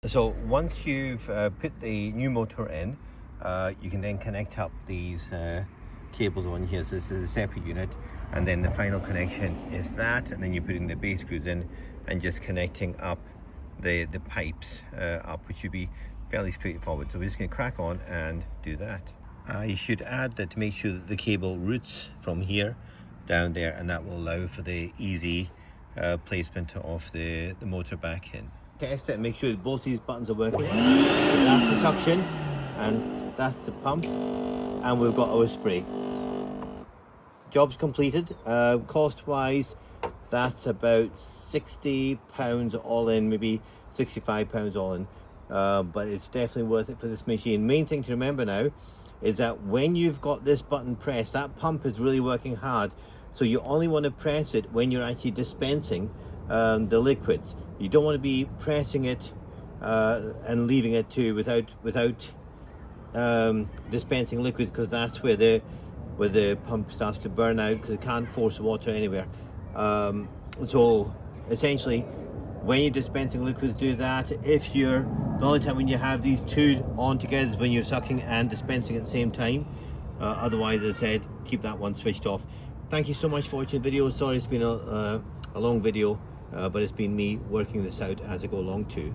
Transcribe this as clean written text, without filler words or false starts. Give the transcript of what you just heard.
So once you've put the new motor in, you can then connect up these cables on here. So this is a separate unit, and then the final connection is that, and then you're putting the base screws in and just connecting up the pipes up, which should be fairly straightforward. So we're just going to crack on and do that. You should add that to make sure that the cable routes from here down there, and that will allow for the easy placement of the motor back in. Test it and make sure that both these buttons are working. That's the suction and that's the pump, and we've got our spray. Job's completed. Cost wise, that's about £60 all in, maybe £65 all in, but it's definitely worth it for this machine. Main thing to remember now is that when you've got this button pressed, that pump is really working hard, so you only want to press it when you're actually dispensing the liquids. You don't want to be pressing it and leaving it too without dispensing liquids, because that's where the pump starts to burn out, because it can't force water anywhere. So essentially, when you're dispensing liquids, do that. If you're, the only time when you have these two on together is when you're sucking and dispensing at the same time. Otherwise, as I said, keep that one switched off. Thank you so much for watching the video. Sorry it's been a long video, but it's been me working this out as I go along too.